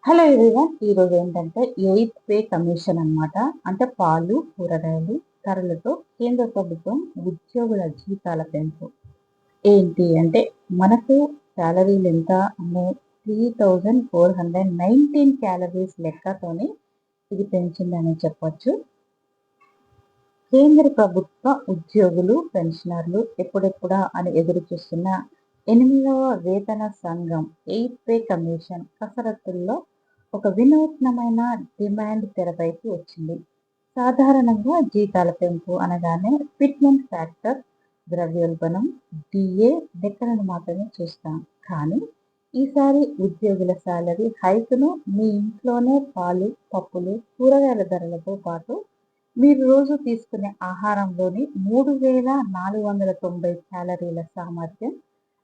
Hello everyone. ఈరోజు ఏంటంటే eighth pay commission అన్నమాట. అంటే పాలు, ఏంటంటే ఎయిత్ పే కమిషన్ అన్నమాట. అంటే పాలు, కూరగాయలు ధరలతో కేంద్ర ప్రభుత్వం ఉద్యోగుల జీతాల పెంపు. ఏంటి అంటే మనకు సాలరీలు ఎంత అనే 3419 క్యాలరీస్ లెక్కతోని ఇది పెంచిందని చెప్పొచ్చు. కేంద్ర ప్రభుత్వ ఉద్యోగులు, పెన్షనర్లు ఎప్పుడెప్పుడా అని ఎదురు చూస్తున్న 8వ వేతన సంఘం ఎయిత్ పే కమిషన్ కసరత్తుల్లో ఒక వినూత్నమైన డిమాండ్ తెరపైకి వచ్చింది. సాధారణంగా జీతాల పెంపు అనగానే ఫిట్మెంట్ ఫ్యాక్టర్, ద్రవ్యోల్బణం, డిఏ లెక్కలను మాత్రమే చూస్తాం. కానీ ఈసారి ఉద్యోగుల సాలరీ హైక్ను మీ ఇంట్లోనే పాలు, పప్పులు, కూరగాయల ధరలతో పాటు మీరు రోజు తీసుకునే ఆహారంలోని 3490 క్యాలరీల సామర్థ్యం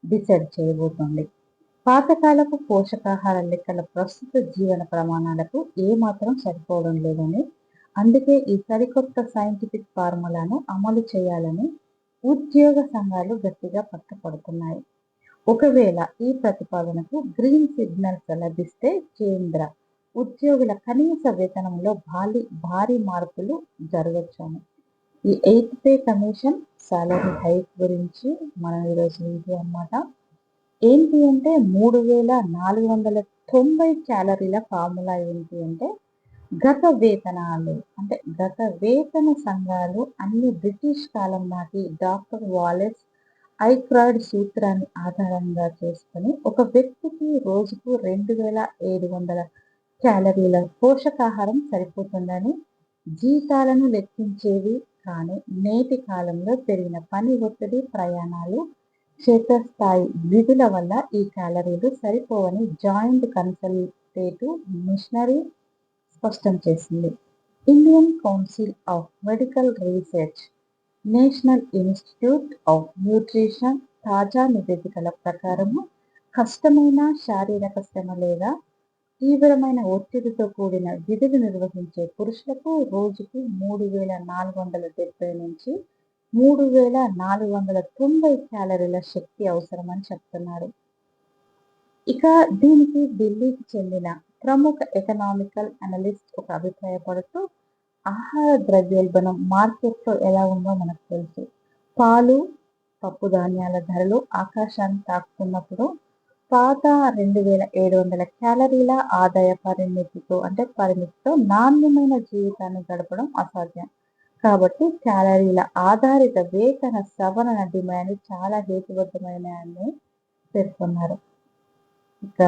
డిసైడ్ చేయబోతోంది. పాతకాలపు పోషకాహార లెక్కల ప్రస్తుత జీవన ప్రమాణాలకు ఏమాత్రం సరిపోవడం లేదని, అందుకే ఈ సరికొత్త సైంటిఫిక్ ఫార్ములాను అమలు చేయాలని ఉద్యోగ సంఘాలు గట్టిగా పట్టుపడుతున్నాయి. ఒకవేళ ఈ ప్రతిపాదనకు గ్రీన్ సిగ్నల్స్ లభిస్తే కేంద్ర ఉద్యోగుల కనీస వేతనంలో భారీ మార్పులు జరగొచ్చని. ఈ eighth pay commission salary hike గురించి మనం ఈరోజు వీడియో అన్నమాట. ఏంటి అంటే 3490 క్యాలరీల ఫార్ములా ఏంటి అంటే గత వేతన సంఘాలు అన్ని బ్రిటిష్ కాలం నాటి డాక్టర్ వాలెస్ ఐక్రాయిడ్ సూత్రాన్ని ఆధారంగా చేసుకుని ఒక వ్యక్తికి రోజుకు 2700 క్యాలరీల పోషకాహారం సరిపోతుందని జీతాలను లెక్కించేవి. కానీ నేటి కాలంలో పెరిగిన పని ఒత్తిడి, ప్రయాణాలు, క్షేత్రస్థాయి విధుల వల్ల ఈ క్యాలరీలు సరిపోవని జాయింట్ కన్సల్టేటివ్ మిషనరీ స్పష్టం చేసింది. Indian council of medical research, national institute of nutrition తాజా నివేదికల ప్రకారము కష్టమైన శారీరక శ్రమ లేదా తీవ్రమైన ఒత్తిడితో కూడిన విధులు నిర్వహించే పురుషులకు రోజుకు 3470 నుంచి 3490 క్యాలరీల శక్తి అవసరమని చెప్తున్నారు. ఇక దీనికి ఢిల్లీకి చెందిన ప్రముఖ ఎకనామికల్ అనలిస్ట్ ఒక అభిప్రాయపడుతూ, ఆహార ద్రవ్యోల్బణం మార్కెట్లో ఎలా ఉందో మనకు తెలుసు. పాలు, పప్పు ధాన్యాల ధరలు ఆకాశాన్ని తాకుతున్నప్పుడు పాత 2700 క్యాలరీల ఆదాయ పరిమితితో నాణ్యమైన జీవితాన్ని గడపడం అసాధ్యం. కాబట్టి క్యాలరీల ఆధారిత వేతన సవరణ డిమాండ్ చాలా హేతుబద్ధమైనని పేర్కొన్నారు. ఇక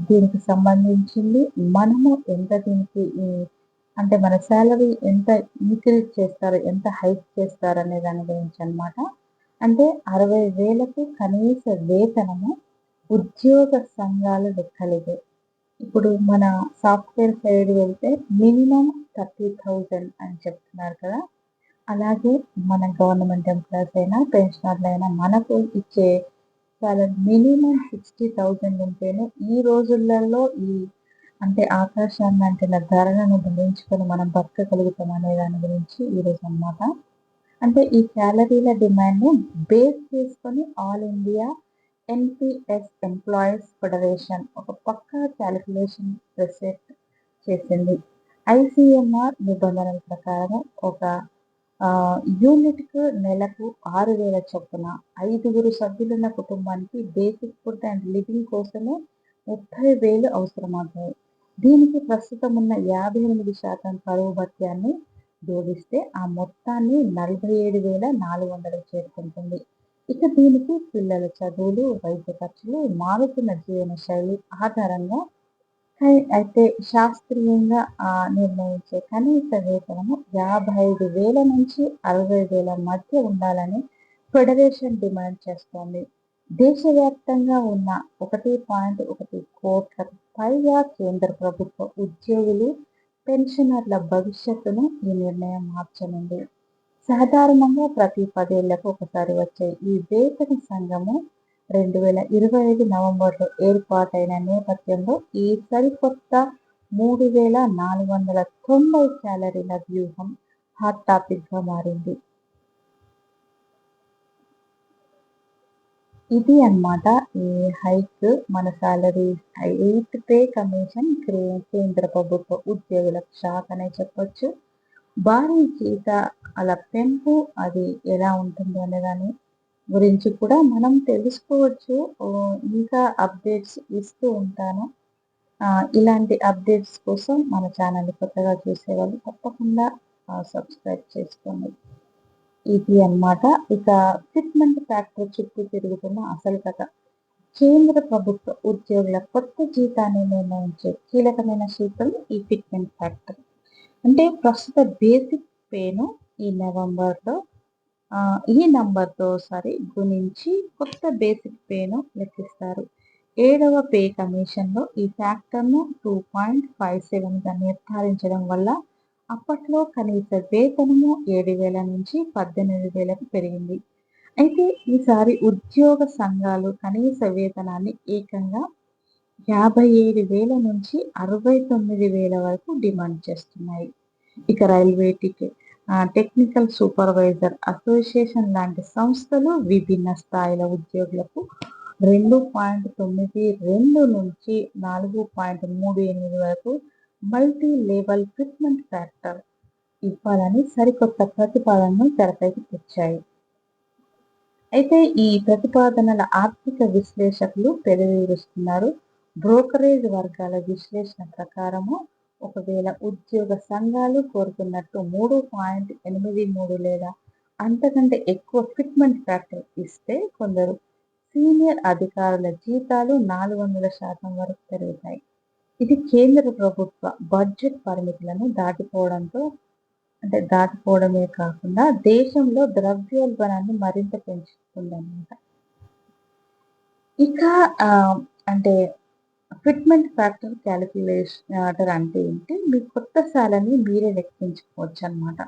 దీనికి సంబంధించింది మనము ఎంత దీనికి అంటే మన శాలరీ ఎంత ఇంక్రీజ్ చేస్తారు, ఎంత హైక్ చేస్తారు అనే దాని గురించి అన్నమాట. అంటే 60,000కు కనీస వేతనము ఉద్యోగ సంఘాల లెక్కలిదే. ఇప్పుడు మన సాఫ్ట్వేర్ సైడ్ వెళ్తే మినిమం 30,000 అని చెప్తున్నారు కదా. అలాగే మన గవర్నమెంట్ ఎంప్లాయీస్ అయినా, పెన్షనర్లైనా మనకు ఇచ్చే సాలరీ మినిమం 60,000 ఉంటేనే ఈ రోజులలో అంటే ఆకాశాన్ని అంటిన ధరలను భరించుకొని మనం బతకగలుగుతాం అనే దాని గురించి ఈరోజు అన్నమాట. అంటే ఈ క్యాలరీల డిమాండ్ను బేస్ చేసుకొని all India NPS employees federation ఒక పక్కా క్యాలిక్యులేషన్ ప్రెసెట్ చేసింది. ఐసిఎంఆర్ నిబంధనల ప్రకారం ఒక యూనిట్కు నెలకు 6,000 చొప్పున 5 సభ్యులున్న కుటుంబానికి బేసిక్ ఫుడ్ అండ్ లివింగ్ కోసమే 30,000 అవసరమవుతాయి. దీనికి ప్రస్తుతం ఉన్న 58% కరువు భత్యాన్ని జోడిస్తే ఆ మొత్తాన్ని 47,400 చేరుకుంటుంది. ఇక దీనికి పిల్లల చదువులు, వైద్య ఖర్చులు, మారుతున్న జీవన శైలి ఆధారంగా అయితే శాస్త్రీయంగా నిర్ణయించే కనీస వేతనము 55,000 నుంచి 60,000 మధ్య ఉండాలని ఫెడరేషన్ డిమాండ్ చేస్తోంది. దేశవ్యాప్తంగా ఉన్న 1.1 కోట్లకు పైగా కేంద్ర ప్రభుత్వ ఉద్యోగులు, పెన్షనర్ల భవిష్యత్తును ఈ నిర్ణయం మార్చనుంది. సాధారణంగా ప్రతి 10 ఏళ్లకు ఒకసారి వచ్చే ఈ వేతన సంఘము 2025 నవంబర్లో ఏర్పాటైన నేపథ్యంలో ఈ సరికొత్త 3490 క్యాలరీల వ్యూహం హాట్ టాపిక్గా మారింది. ఇది అన్నమాట ఈ హైక్ మన సాలరీ 8th పే కమిషన్ కేంద్ర ప్రభుత్వ ఉద్యోగులకు షాక్ అనే చెప్పొచ్చు. భారీ జీతాల పెంపు అది ఎలా ఉంటుంది అనే దాని గురించి కూడా మనం తెలుసుకోవచ్చు. ఇంకా అప్డేట్స్ ఇస్తూ ఉంటాను. ఇలాంటి అప్డేట్స్ కోసం మన ఛానల్‌ని కొత్తగా చూసేవాళ్ళు తప్పకుండా సబ్స్క్రైబ్ చేసుకోండి. ఇది అన్నమాట. ఇక ఫిట్‌మెంట్ ఫ్యాక్టర్ చుట్టూ తిరుగుతున్న అసలు కథ. కేంద్ర ప్రభుత్వ ఉద్యోగుల కొత్త జీతాన్ని నిర్ణయించే కీలకమైన సూత్రం ఈ ఫిట్‌మెంట్ ఫ్యాక్టర్. అంటే ప్రస్తుత బేసిక్ పేను ఈ నవంబర్‌లో ఈ నంబర్‌తో గుణించి కొత్త బేసిక్ పేను లెక్కిస్తారు. 7వ పే కమిషన్‌లో ఈ ఫ్యాక్టర్‌ను 2.57గా నిర్ధారించడం వల్ల అప్పట్లో కనీస వేతనము 7,000 నుంచి 18,000కు పెరిగింది. అయితే ఈసారి ఉద్యోగ సంఘాలు కనీస వేతనాన్ని ఏకంగా 57,000 నుంచి 69,000 వరకు డిమాండ్ చేస్తున్నాయి. ఇక రైల్వే టెక్నికల్ సూపర్వైజర్ అసోసియేషన్ లాంటి సంస్థలు విభిన్న స్థాయిల ఉద్యోగులకు 2.92 నుంచి 4.38 వరకు మల్టీ లెవెల్ ఫిట్‌మెంట్ ఫ్యాక్టర్ ఇవ్వాలని సరికొత్త ప్రతిపాదనను తెరపైకి తెచ్చాయి. అయితే ఈ ప్రతిపాదనల ఆర్థిక విశ్లేషకులు పెదవిరుస్తున్నారు. బ్రోకరేజ్ వర్గాల విశ్లేషణ ప్రకారము ఒకవేళ ఉద్యోగ సంఘాలు కోరుతున్నట్టు 3.83 లేదా అంతకంటే ఎక్కువ ఫిట్‌మెంట్ ఫ్యాక్టర్ ఇస్తే కొందరు సీనియర్ అధికారుల జీతాలు 400% వరకు పెరుగుతాయి. ఇది కేంద్ర ప్రభుత్వ బడ్జెట్ పరిమితులను దాటిపోవడమే కాకుండా దేశంలో ద్రవ్యోల్బణాన్ని మరింత పెంచుతుందన్నమాట. ఇక అంటే ఫిట్‌మెంట్ ఫ్యాక్టర్ క్యాలిక్యులేటర్ అంటే ఏంటి? మీ కొత్త సాలరీని మీరే లెక్కించుకోవచ్చన్నమాట.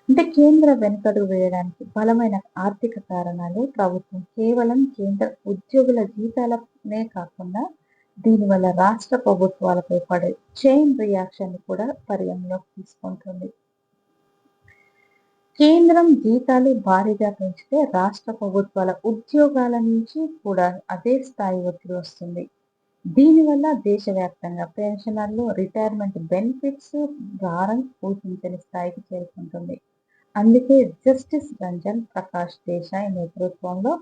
అంటే కేంద్ర వెనకడుగు వేయడానికి బలమైన ఆర్థిక కారణాలు. ప్రభుత్వం కేవలం కేంద్ర ఉద్యోగుల జీతాలనే కాకుండా దీనివల్ల రాష్ట్ర ప్రభుత్వాలపై పడే చైన్ రియాక్షన్‌ని కూడా పరిగణలోకి తీసుకుంటుంది. కేంద్రం జీతాలు భారీగా పెంచితే రాష్ట్ర ప్రభుత్వాల ఉద్యోగాల నుంచి కూడా అదే స్థాయి ఒత్తిడి వస్తుంది. దీనివల్ల దేశవ్యాప్తంగా పెన్షనర్లు, రిటైర్మెంట్ బెనిఫిట్స్ భారం ఊహించని స్థాయికి చేరుకుంటుంది. అందుకే జస్టిస్ రంజన్ ప్రకాష్ దేశాయ్ నేతృత్వంలో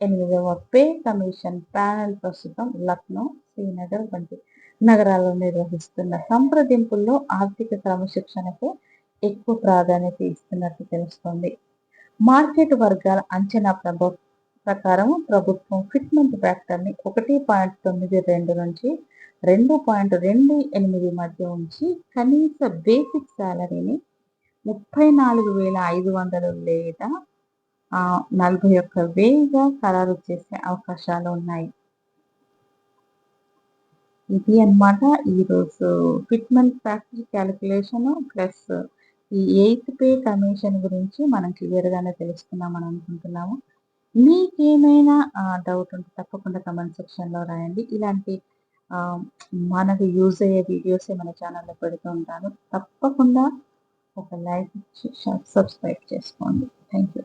8వ పే కమిషన్ ప్యానెల్ ప్రస్తుతం లక్నో, శ్రీనగర్ వంటి నగరాల్లో నిర్వహిస్తున్న సంప్రదింపుల్లో ఆర్థిక క్రమశిక్షణకు ఎక్కువ ప్రాధాన్యత ఇస్తున్నట్టు తెలుస్తోంది. మార్కెట్ వర్గాల అంచనా ప్రకారం ప్రభుత్వం ఫిట్‌మెంట్ ఫ్యాక్టర్‌ని 1.92 నుంచి 2.28 మధ్య ఉంచి కనీస బేసిక్ సాలరీని 34,500 లేదా 41,000గా ఖరారు చేసే అవకాశాలు ఉన్నాయి. ఇది అన్నమాట ఈరోజు ఫిట్‌మెంట్ ఫ్యాక్టర్ క్యాలిక్యులేషన్ ప్లస్ ఈ 8th పే కమిషన్ గురించి మనం క్లియర్‌గానే తెలుసుకున్నామని అనుకుంటున్నాము. మీకేమైనా డౌట్ ఉంటే తప్పకుండా కామెంట్ సెక్షన్‌లో రాయండి. ఇలాంటి మనకు యూజ్ అయ్యే వీడియోసే మన ఛానల్‌లో పెడుతూ ఉంటాను. తప్పకుండా ఒక లైక్ ఇచ్చి సబ్స్క్రైబ్ చేసుకోండి. Thank you.